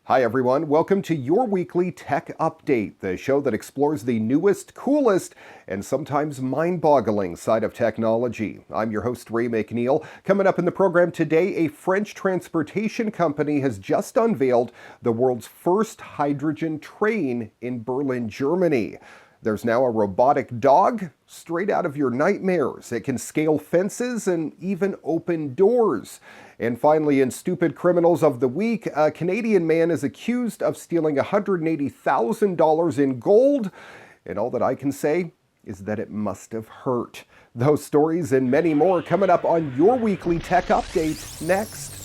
Hi everyone, welcome to your weekly Tech Update, the show that explores the newest, coolest, and sometimes mind-boggling side of technology. I'm your host, Ray McNeil. Coming up in the program today, a French transportation company has just unveiled the world's first hydrogen train in Berlin, Germany. There's now a robotic dog straight out of your nightmares. It can scale fences and even open doors. And finally, in Stupid Criminals of the Week, a Canadian man is accused of stealing $180,000 in gold. And all that I can say is that it must have hurt. Those stories and many more coming up on your weekly Tech Update next.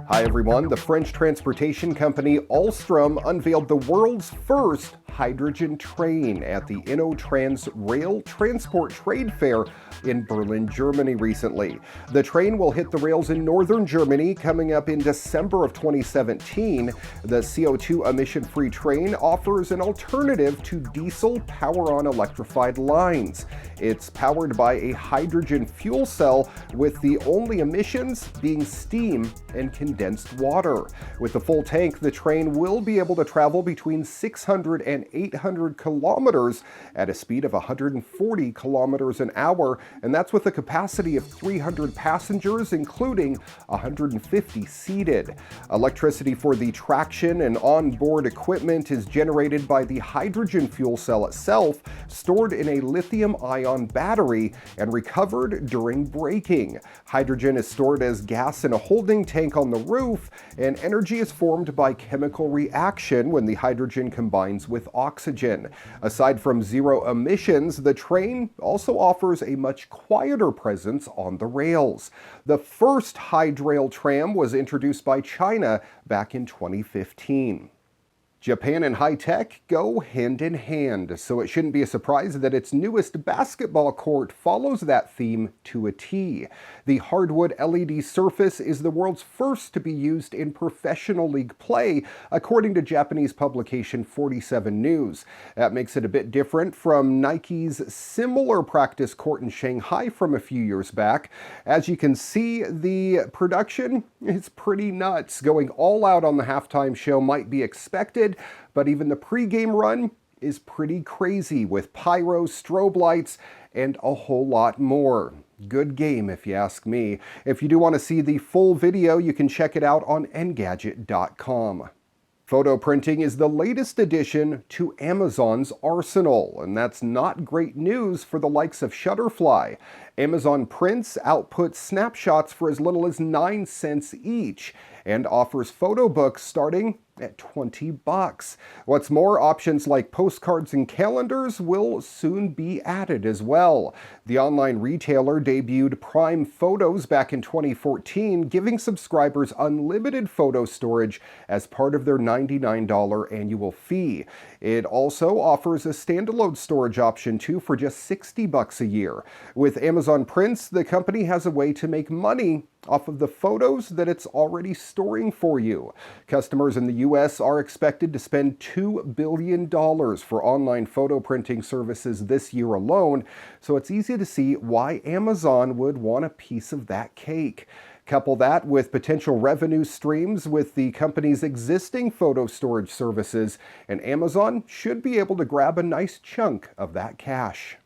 Hi everyone, the French transportation company Alstom unveiled the world's first hydrogen train at the InnoTrans Rail Transport Trade Fair in Berlin, Germany recently. The train will hit the rails in northern Germany coming up in December of 2017. The CO2 emission-free train offers an alternative to diesel power-on electrified lines. It's powered by a hydrogen fuel cell with the only emissions being steam and condensed water. With a full tank, the train will be able to travel between 600 and 800 kilometers at a speed of 140 kilometers an hour, and that's with a capacity of 300 passengers, including 150 seated. Electricity for the traction and onboard equipment is generated by the hydrogen fuel cell itself, stored in a lithium-ion battery and recovered during braking. Hydrogen is stored as gas in a holding tank on the roof, and energy is formed by chemical reaction when the hydrogen combines with oxygen. Aside from zero emissions, the train also offers a much quieter presence on the rails. The first Hydrail tram was introduced by China back in 2015. Japan and high-tech go hand in hand, so it shouldn't be a surprise that its newest basketball court follows that theme to a T. The hardwood LED surface is the world's first to be used in professional league play, according to Japanese publication 47 News. That makes it a bit different from Nike's similar practice court in Shanghai from a few years back. As you can see, the production is pretty nuts. Going all out on the halftime show might be expected, but even the pregame run is pretty crazy with pyro, strobe lights, and a whole lot more. Good game, if you ask me. If you do want to see the full video, you can check it out on Engadget.com. Photo printing is the latest addition to Amazon's arsenal, and that's not great news for the likes of Shutterfly. Amazon Prints outputs snapshots for as little as 9 cents each and offers photo books starting at $20. What's more, options like postcards and calendars will soon be added as well. The online retailer debuted Prime Photos back in 2014, giving subscribers unlimited photo storage as part of their $99 annual fee. It also offers a standalone storage option too for just $60 a year. With Amazon Prints, the company has a way to make money off of the photos that it's already storing for you. Customers in the US are expected to spend $2 billion for online photo printing services this year alone, so it's easy to see why Amazon would want a piece of that cake. Couple that with potential revenue streams with the company's existing photo storage services, and Amazon should be able to grab a nice chunk of that cash.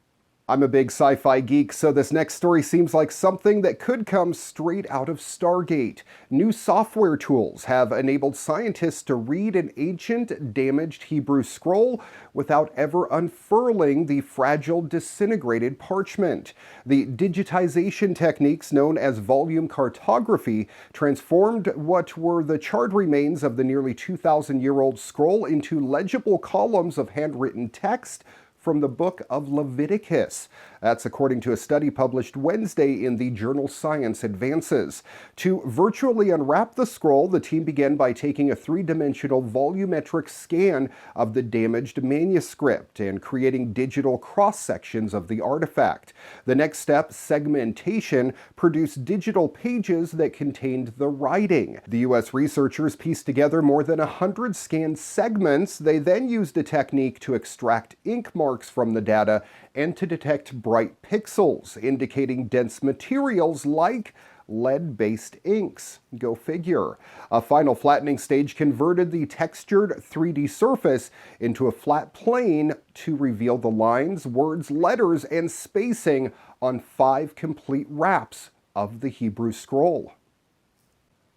I'm a big sci-fi geek, so this next story seems like something that could come straight out of Stargate. New software tools have enabled scientists to read an ancient, damaged Hebrew scroll without ever unfurling the fragile, disintegrated parchment. The digitization techniques known as volume cartography transformed what were the charred remains of the nearly 2,000-year-old scroll into legible columns of handwritten text from the book of Leviticus. That's according to a study published Wednesday in the journal Science Advances. To virtually unwrap the scroll, the team began by taking a three-dimensional volumetric scan of the damaged manuscript and creating digital cross-sections of the artifact. The next step, segmentation, produced digital pages that contained the writing. The U.S. researchers pieced together more than 100 scanned segments. They then used a technique to extract ink marks from the data and to detect bright pixels, indicating dense materials like lead-based inks. Go figure. A final flattening stage converted the textured 3D surface into a flat plane to reveal the lines, words, letters, and spacing on 5 complete wraps of the Hebrew Scroll.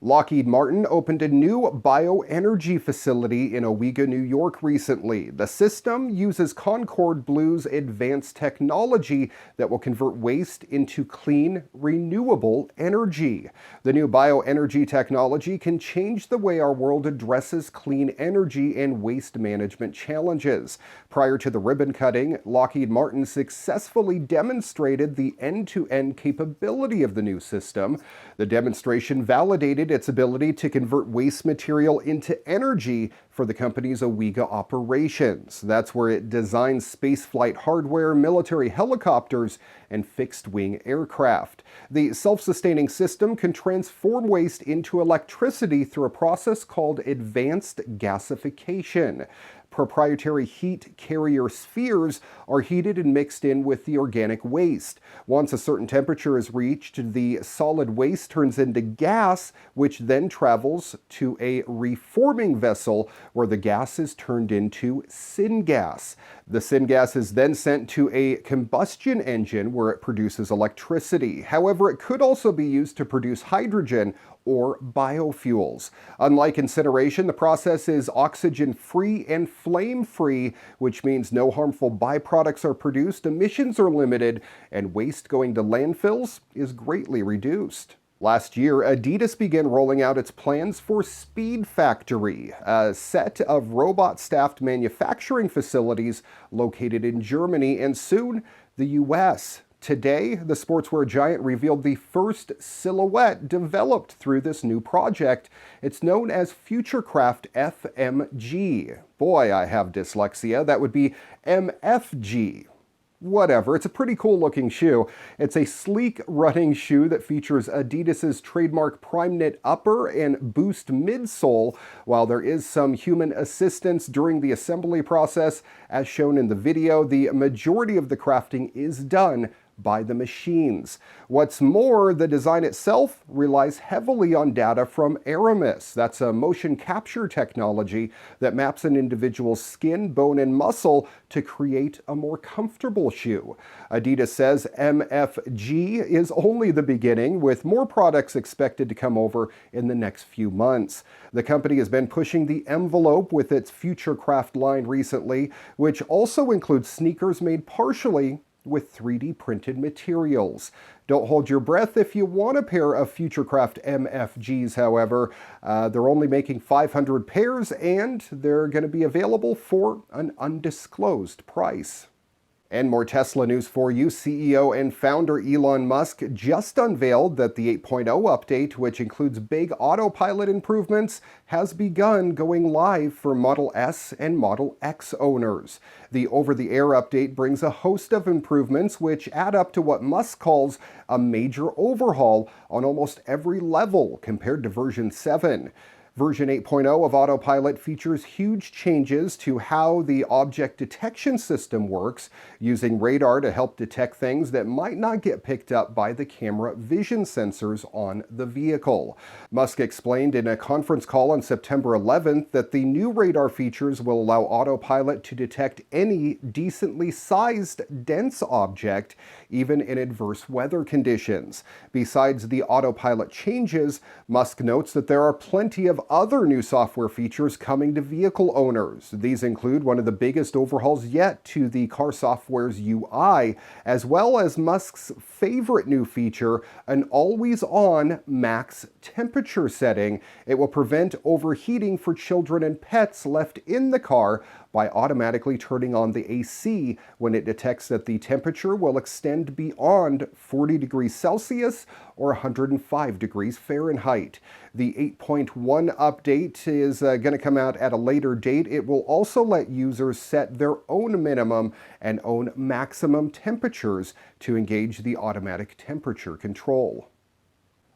Lockheed Martin opened a new bioenergy facility in Owega, New York recently. The system uses Concord Blue's advanced technology that will convert waste into clean, renewable energy. The new bioenergy technology can change the way our world addresses clean energy and waste management challenges. Prior to the ribbon cutting, Lockheed Martin successfully demonstrated the end-to-end capability of the new system. The demonstration validated its ability to convert waste material into energy for the company's Owega operations. That's where it designs spaceflight hardware, military helicopters, and fixed-wing aircraft. The self-sustaining system can transform waste into electricity through a process called advanced gasification. Proprietary heat carrier spheres are heated and mixed in with the organic waste. Once a certain temperature is reached, the solid waste turns into gas, which then travels to a reforming vessel where the gas is turned into syngas. The syngas is then sent to a combustion engine where it produces electricity. However, it could also be used to produce hydrogen or biofuels. Unlike incineration, the process is oxygen-free and flame-free, which means no harmful byproducts are produced, emissions are limited, and waste going to landfills is greatly reduced. Last year, Adidas began rolling out its plans for Speed Factory, a set of robot-staffed manufacturing facilities located in Germany and soon the U.S. Today, the sportswear giant revealed the first silhouette developed through this new project. It's known as Futurecraft FMG. Boy, I have dyslexia. That would be MFG. Whatever, it's a pretty cool looking shoe. It's a sleek running shoe that features Adidas's trademark Prime Knit upper and Boost midsole. While there is some human assistance during the assembly process, as shown in the video, the majority of the crafting is done by the machines. What's more, the design itself relies heavily on data from Aramis. That's a motion capture technology that maps an individual's skin, bone, and muscle to create a more comfortable shoe. Adidas says MFG is only the beginning, with more products expected to come over in the next few months. The company has been pushing the envelope with its Futurecraft line recently, which also includes sneakers made partially with 3D printed materials. Don't hold your breath if you want a pair of Futurecraft MFGs, however. They're only making 500 pairs and they're going to be available for an undisclosed price. And more Tesla news for you. CEO and founder Elon Musk just unveiled that the 8.0 update, which includes big autopilot improvements, has begun going live for Model S and Model X owners. The over-the-air update brings a host of improvements which add up to what Musk calls a major overhaul on almost every level compared to version 7. Version 8.0 of Autopilot features huge changes to how the object detection system works, using radar to help detect things that might not get picked up by the camera vision sensors on the vehicle. Musk explained in a conference call on September 11th that the new radar features will allow Autopilot to detect any decently sized, dense object, even in adverse weather conditions. Besides the Autopilot changes, Musk notes that there are plenty of other new software features coming to vehicle owners. These include one of the biggest overhauls yet to the car software's UI, as well as Musk's favorite new feature, an always-on max temperature setting. It will prevent overheating for children and pets left in the car by automatically turning on the AC when it detects that the temperature will extend beyond 40 degrees Celsius or 105 degrees Fahrenheit. The 8.1 update is going to come out at a later date. It will also let users set their own minimum and own maximum temperatures to engage the automatic temperature control.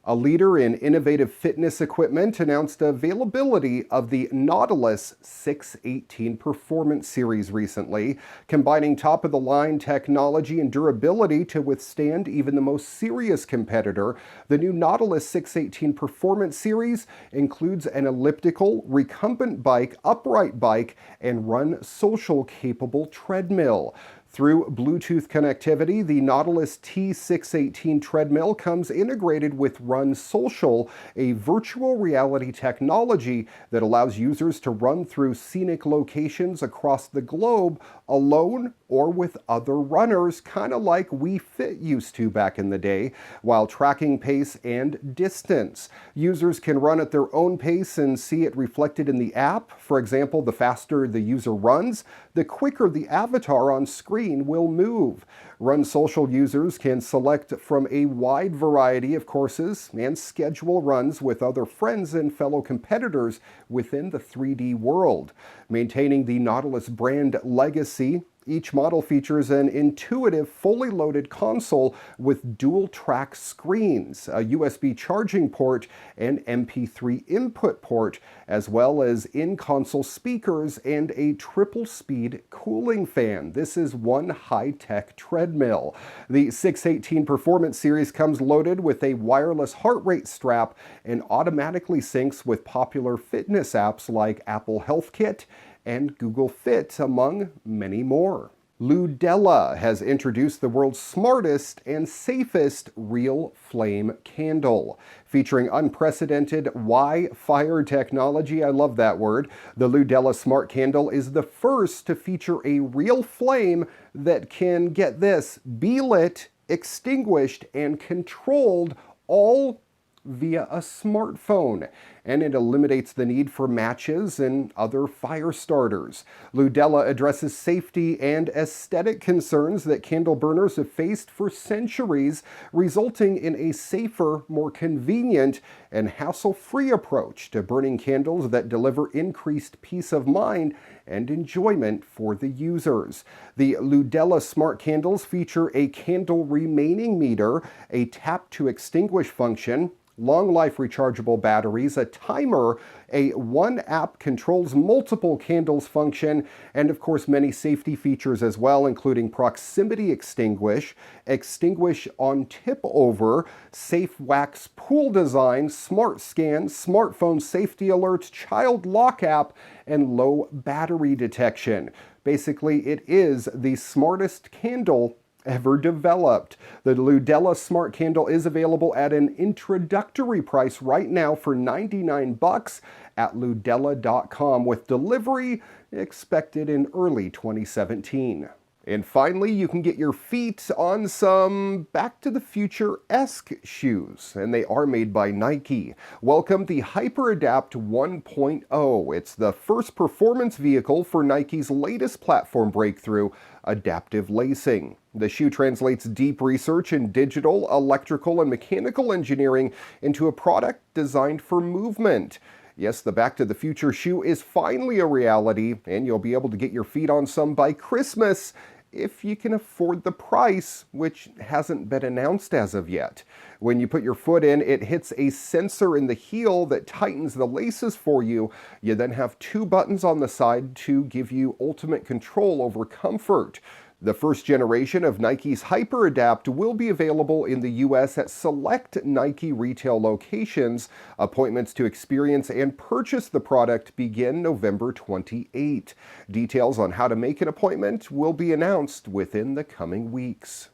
A leader in innovative fitness equipment announced availability of the Nautilus 618 Performance Series recently, combining top-of-the-line technology and durability to withstand even the most serious competitor. The new Nautilus 618 Performance Series includes an elliptical, recumbent bike, upright bike, and Run Social capable treadmill. Through Bluetooth connectivity, the Nautilus T618 treadmill comes integrated with Run Social, a virtual reality technology that allows users to run through scenic locations across the globe alone or with other runners, kind of like Wii Fit used to back in the day, while tracking pace and distance. Users can run at their own pace and see it reflected in the app. For example, the faster the user runs, the quicker the avatar on screen will move. Run Social users can select from a wide variety of courses and schedule runs with other friends and fellow competitors within the 3D world. Maintaining the Nautilus brand legacy, each model features an intuitive, fully loaded console with dual-track screens, a USB charging port, and MP3 input port, as well as in-console speakers and a triple-speed cooling fan. This is one high-tech treadmill. The 618 Performance Series comes loaded with a wireless heart rate strap and automatically syncs with popular fitness apps like Apple Health Kit and Google Fit, among many more. Ludella has introduced the world's smartest and safest real flame candle. Featuring unprecedented Y-Fire technology, I love that word, the Ludella Smart Candle is the first to feature a real flame that can, get this, be lit, extinguished, and controlled all via a smartphone, and it eliminates the need for matches and other fire starters. Ludella addresses safety and aesthetic concerns that candle burners have faced for centuries, resulting in a safer, more convenient, and hassle-free approach to burning candles that deliver increased peace of mind and enjoyment for the users. The Ludella Smart Candles feature a candle remaining meter, a tap-to-extinguish function, long-life rechargeable batteries, a timer, a one-app controls multiple candles function, and of course many safety features as well, including proximity extinguish, extinguish on tip over, safe wax pool design, smart scan, smartphone safety alerts, child lock app, and low battery detection. Basically, it is the smartest candle ever developed. The Ludella Smart Candle is available at an introductory price right now for $99 at ludella.com, with delivery expected in early 2017. And finally, you can get your feet on some Back to the Future-esque shoes, and they are made by Nike. Welcome the HyperAdapt 1.0. It's the first performance vehicle for Nike's latest platform breakthrough, adaptive lacing. The shoe translates deep research in digital, electrical, and mechanical engineering into a product designed for movement. Yes, the Back to the Future shoe is finally a reality, and you'll be able to get your feet on some by Christmas if you can afford the price, which hasn't been announced as of yet. When you put your foot in, it hits a sensor in the heel that tightens the laces for you. You then have two buttons on the side to give you ultimate control over comfort. The first generation of Nike's HyperAdapt will be available in the US at select Nike retail locations. Appointments to experience and purchase the product begin November 28. Details on how to make an appointment will be announced within the coming weeks.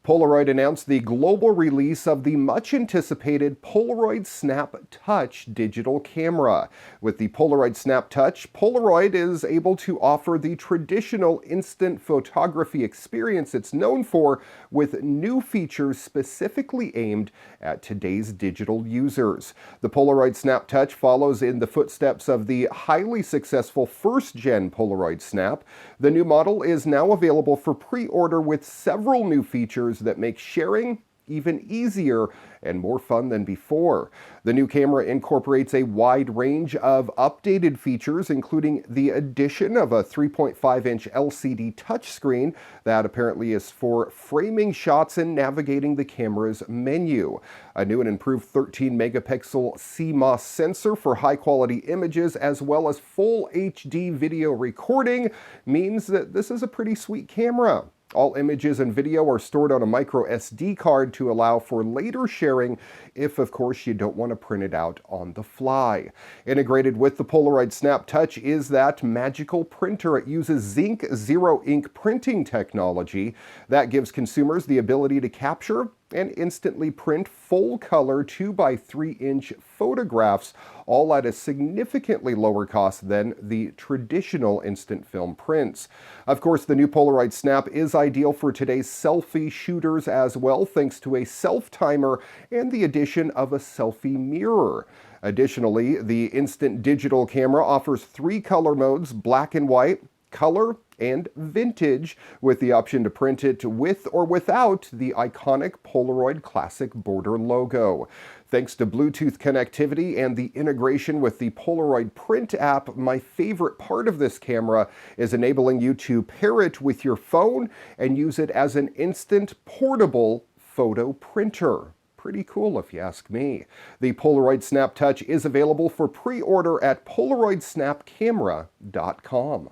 Polaroid announced the global release of the much-anticipated Polaroid Snap Touch digital camera. With the Polaroid Snap Touch, Polaroid is able to offer the traditional instant photography experience it's known for, with new features specifically aimed at today's digital users. The Polaroid Snap Touch follows in the footsteps of the highly successful first-gen Polaroid Snap. The new model is now available for pre-order with several new features that make sharing even easier and more fun than before. The new camera incorporates a wide range of updated features, including the addition of a 3.5-inch LCD touchscreen that apparently is for framing shots and navigating the camera's menu. A new and improved 13-megapixel CMOS sensor for high-quality images, as well as full HD video recording, means that this is a pretty sweet camera. All images and video are stored on a micro SD card to allow for later sharing if, of course, you don't want to print it out on the fly. Integrated with the Polaroid Snap Touch is that magical printer. It uses Zinc Zero Ink printing technology that gives consumers the ability to capture and instantly print full-color 2x3-inch photographs, all at a significantly lower cost than the traditional instant film prints. Of course, the new Polaroid Snap is ideal for today's selfie shooters as well, thanks to a self-timer and the addition of a selfie mirror. Additionally, the instant digital camera offers 3 color modes: black and white, color, and vintage, with the option to print it with or without the iconic Polaroid Classic border logo. Thanks to Bluetooth connectivity and the integration with the Polaroid Print app, my favorite part of this camera is enabling you to pair it with your phone and use it as an instant portable photo printer. Pretty cool if you ask me. The Polaroid Snap Touch is available for pre-order at polaroidsnapcamera.com.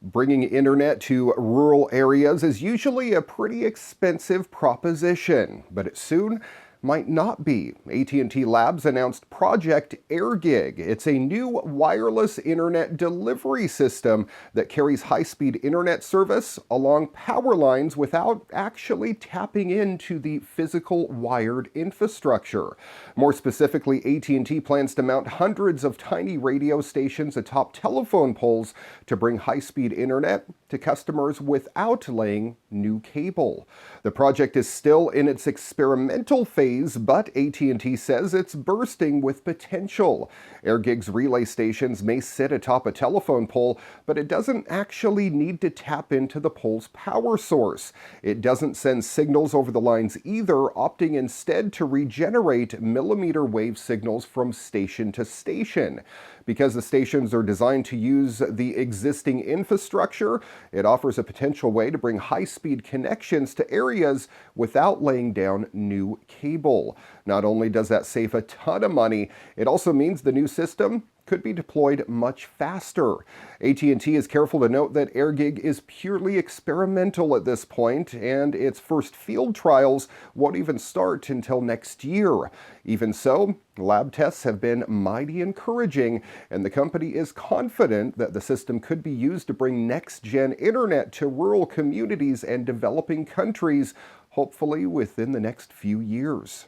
Bringing internet to rural areas is usually a pretty expensive proposition, but it soon might not be. AT&T Labs announced Project AirGig. It's a new wireless internet delivery system that carries high-speed internet service along power lines without actually tapping into the physical wired infrastructure. More specifically, AT&T plans to mount hundreds of tiny radio stations atop telephone poles to bring high-speed internet to customers without laying new cable. The project is still in its experimental phase, but AT&T says it's bursting with potential. AirGig's relay stations may sit atop a telephone pole, but it doesn't actually need to tap into the pole's power source. It doesn't send signals over the lines either, opting instead to regenerate millimeter wave signals from station to station. Because the stations are designed to use the existing infrastructure, it offers a potential way to bring high-speed connections to areas without laying down new cable. Not only does that save a ton of money, it also means the new system could be deployed much faster. AT&T is careful to note that AirGig is purely experimental at this point, and its first field trials won't even start until next year. Even so, lab tests have been mighty encouraging, and the company is confident that the system could be used to bring next-gen internet to rural communities and developing countries, hopefully within the next few years.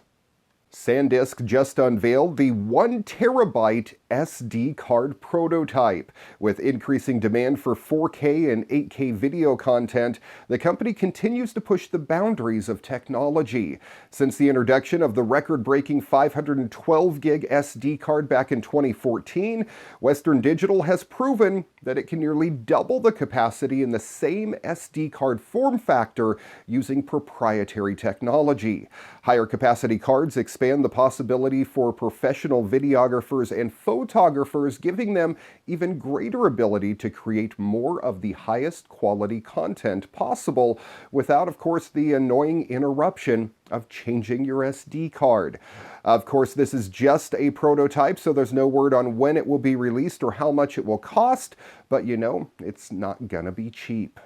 SanDisk just unveiled the 1 terabyte SD card prototype. With increasing demand for 4K and 8K video content, the company continues to push the boundaries of technology. Since the introduction of the record-breaking 512 gig SD card back in 2014, Western Digital has proven that it can nearly double the capacity in the same SD card form factor using proprietary technology. Higher capacity cards expand the possibility for professional videographers and photographers, giving them even greater ability to create more of the highest quality content possible without, of course, the annoying interruption of changing your SD card. Of course, this is just a prototype, so there's no word on when it will be released or how much it will cost, but you know, it's not gonna be cheap.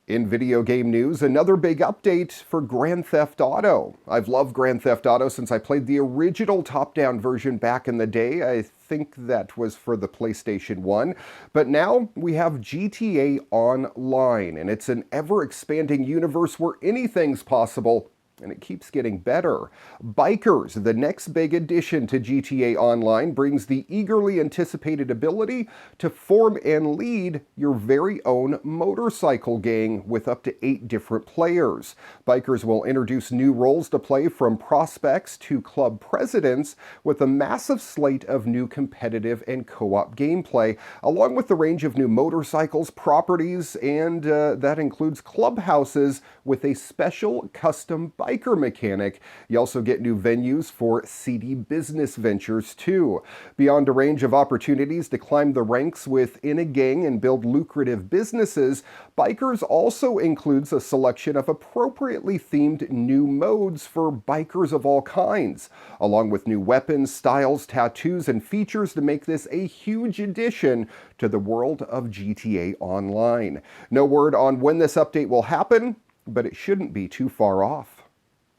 In video game news, another big update for Grand Theft Auto. I've loved Grand Theft Auto since I played the original top-down version back in the day. I think that was for the PlayStation 1. But now we have GTA Online, and it's an ever-expanding universe where anything's possible. And it keeps getting better. Bikers, the next big addition to GTA Online, brings the eagerly anticipated ability to form and lead your very own motorcycle gang with up to 8 different players. Bikers will introduce new roles to play from prospects to club presidents with a massive slate of new competitive and co-op gameplay, along with the range of new motorcycles, properties, and that includes clubhouses with a special custom biker mechanic. You also get new venues for seedy business ventures too. Beyond a range of opportunities to climb the ranks within a gang and build lucrative businesses, Bikers also includes a selection of appropriately themed new modes for bikers of all kinds, along with new weapons, styles, tattoos, and features to make this a huge addition to the world of GTA Online. No word on when this update will happen, but it shouldn't be too far off.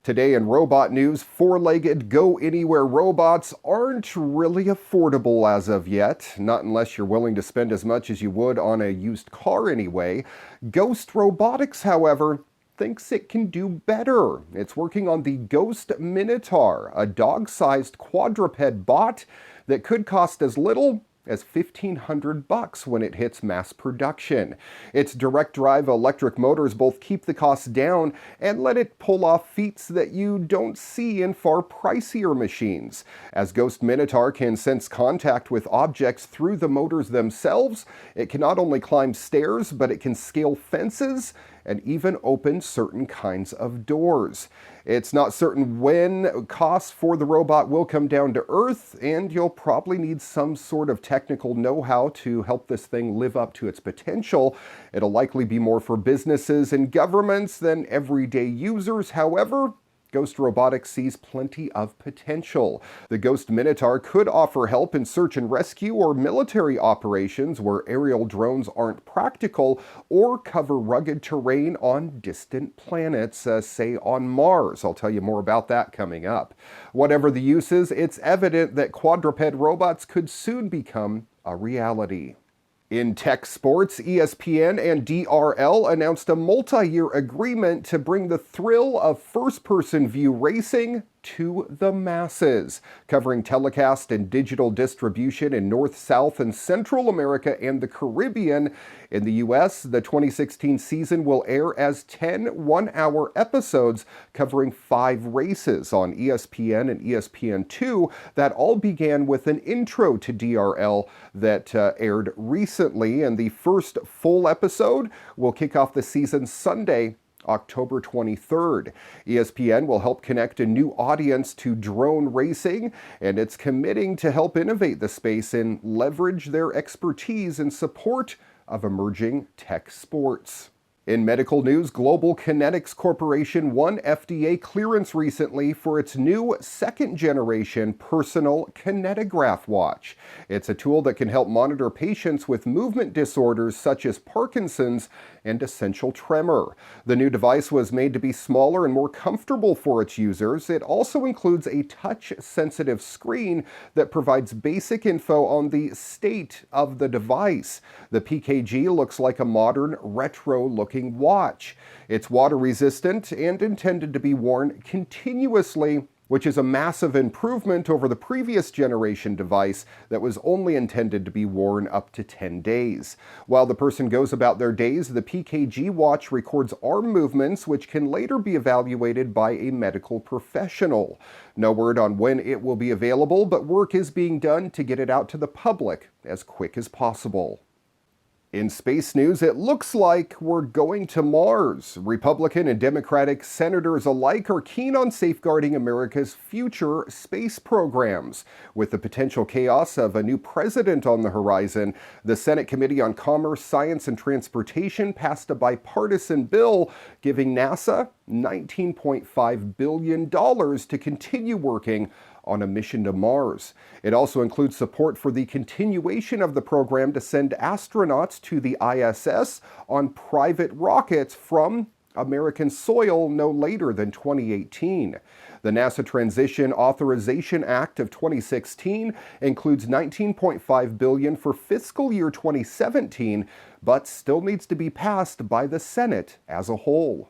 Today in robot news, four-legged go-anywhere robots aren't really affordable as of yet, not unless you're willing to spend as much as you would on a used car anyway. Ghost Robotics, however, thinks it can do better. It's working on the Ghost Minotaur, a dog-sized quadruped bot that could cost as little as $1,500 when it hits mass production. Its direct drive electric motors both keep the costs down and let it pull off feats that you don't see in far pricier machines. As Ghost Minotaur can sense contact with objects through the motors themselves, it can not only climb stairs, but it can scale fences and even open certain kinds of doors. It's not certain when costs for the robot will come down to earth, and you'll probably need some sort of technical know-how to help this thing live up to its potential. It'll likely be more for businesses and governments than everyday users. However, Ghost Robotics sees plenty of potential. The Ghost Minotaur could offer help in search and rescue or military operations where aerial drones aren't practical, or cover rugged terrain on distant planets, say on Mars. I'll tell you more about that coming up. Whatever the use is, it's evident that quadruped robots could soon become a reality. In tech sports, ESPN and DRL announced a multi-year agreement to bring the thrill of first-person view racing to the masses, covering telecast and digital distribution in North, South, and Central America and the Caribbean. In the U.S., the 2016 season will air as 10 one-hour episodes covering 5 races on ESPN and ESPN2 that all began with an intro to DRL that aired recently, and the first full episode will kick off the season Sunday, October 23rd. ESPN will help connect a new audience to drone racing, and it's committing to help innovate the space and leverage their expertise in support of emerging tech sports. In medical news, Global Kinetics Corporation won FDA clearance recently for its new second-generation personal kinetograph watch. It's a tool that can help monitor patients with movement disorders such as Parkinson's and essential tremor. The new device was made to be smaller and more comfortable for its users. It also includes a touch-sensitive screen that provides basic info on the state of the device. The PKG looks like a modern, retro-looking watch. It's water resistant and intended to be worn continuously, which is a massive improvement over the previous generation device that was only intended to be worn up to 10 days. While the person goes about their days, the PKG watch records arm movements, which can later be evaluated by a medical professional. No word on when it will be available, but work is being done to get it out to the public as quick as possible. In space news, it looks like we're going to Mars. Republican and Democratic senators alike are keen on safeguarding America's future space programs. With the potential chaos of a new president on the horizon, the Senate Committee on Commerce, Science, and Transportation passed a bipartisan bill giving NASA $19.5 billion to continue working on a mission to Mars. It also includes support for the continuation of the program to send astronauts to the ISS on private rockets from American soil no later than 2018. The NASA Transition Authorization Act of 2016 includes $19.5 billion for fiscal year 2017, but still needs to be passed by the Senate as a whole.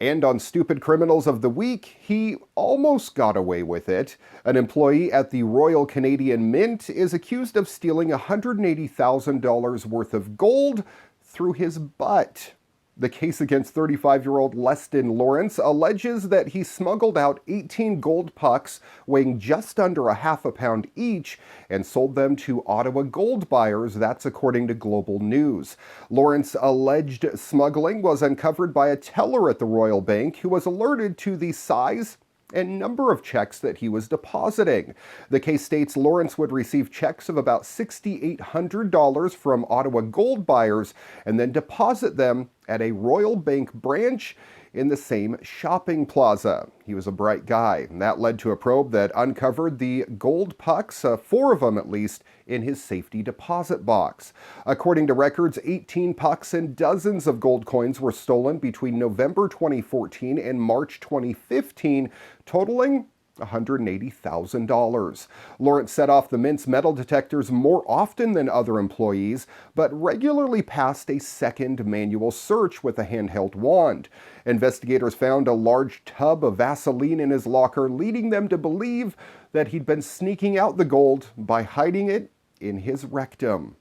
And on Stupid Criminals of the Week, he almost got away with it. An employee at the Royal Canadian Mint is accused of stealing $180,000 worth of gold through his butt. The case against 35-year-old Leston Lawrence alleges that he smuggled out 18 gold pucks weighing just under a half a pound each and sold them to Ottawa gold buyers. That's according to Global News. Lawrence's alleged smuggling was uncovered by a teller at the Royal Bank who was alerted to the size and number of checks that he was depositing. The case states Lawrence would receive checks of about $6,800 from Ottawa gold buyers and then deposit them at a Royal Bank branch in the same shopping plaza. He was a bright guy, and that led to a probe that uncovered the gold pucks, 4 of them at least, in his safety deposit box. According to records, 18 pucks and dozens of gold coins were stolen between November 2014 and March 2015, totaling $180,000. Lawrence set off the Mint's metal detectors more often than other employees, but regularly passed a second manual search with a handheld wand. Investigators found a large tub of Vaseline in his locker, leading them to believe that he'd been sneaking out the gold by hiding it in his rectum.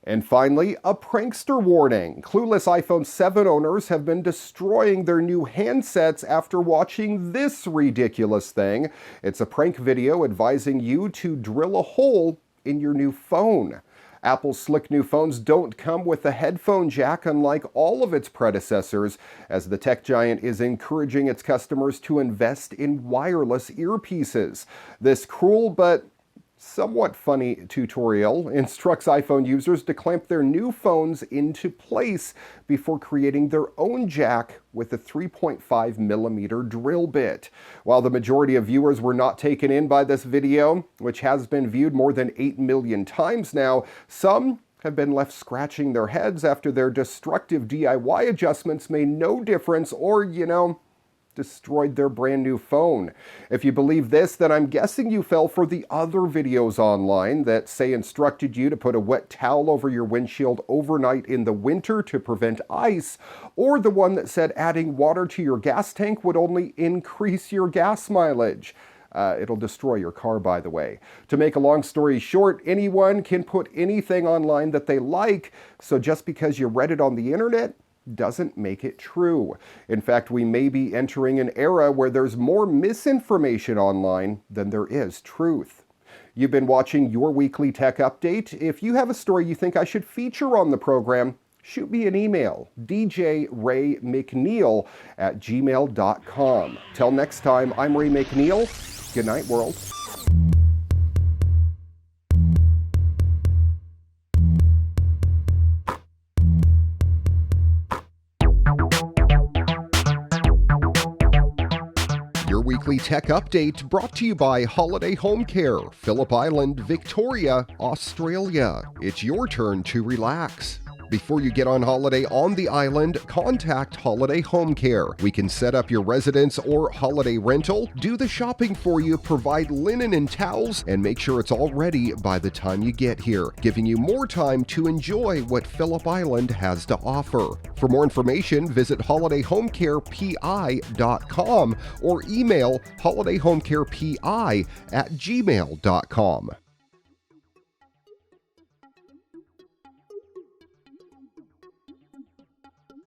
And finally, a prankster warning. Clueless iPhone 7 owners have been destroying their new handsets after watching this ridiculous thing. It's a prank video advising you to drill a hole in your new phone. Apple's slick new phones don't come with a headphone jack, unlike all of its predecessors, as the tech giant is encouraging its customers to invest in wireless earpieces. This cruel but somewhat funny tutorial instructs iPhone users to clamp their new phones into place before creating their own jack with a 3.5mm drill bit. While the majority of viewers were not taken in by this video, which has been viewed more than 8 million times now, some have been left scratching their heads after their destructive DIY adjustments made no difference or, destroyed their brand new phone. If you believe this, then I'm guessing you fell for the other videos online that say instructed you to put a wet towel over your windshield overnight in the winter to prevent ice, or the one that said adding water to your gas tank would only increase your gas mileage. It'll destroy your car, by the way. To make a long story short, anyone can put anything online that they like, so just because you read it on the internet doesn't make it true. In fact, we may be entering an era where there's more misinformation online than there is truth. You've been watching Your Weekly Tech Update. If you have a story you think I should feature on the program, shoot me an email, djraymcneil@gmail.com. Till next time, I'm Ray McNeil. Good night, world. Your Weekly Tech Update brought to you by Holiday Home Care, Phillip Island, Victoria, Australia. It's your turn to relax. Before you get on holiday on the island, contact Holiday Home Care. We can set up your residence or holiday rental, do the shopping for you, provide linen and towels, and make sure it's all ready by the time you get here, giving you more time to enjoy what Phillip Island has to offer. For more information, visit holidayhomecarepi.com or email holidayhomecarepi@gmail.com.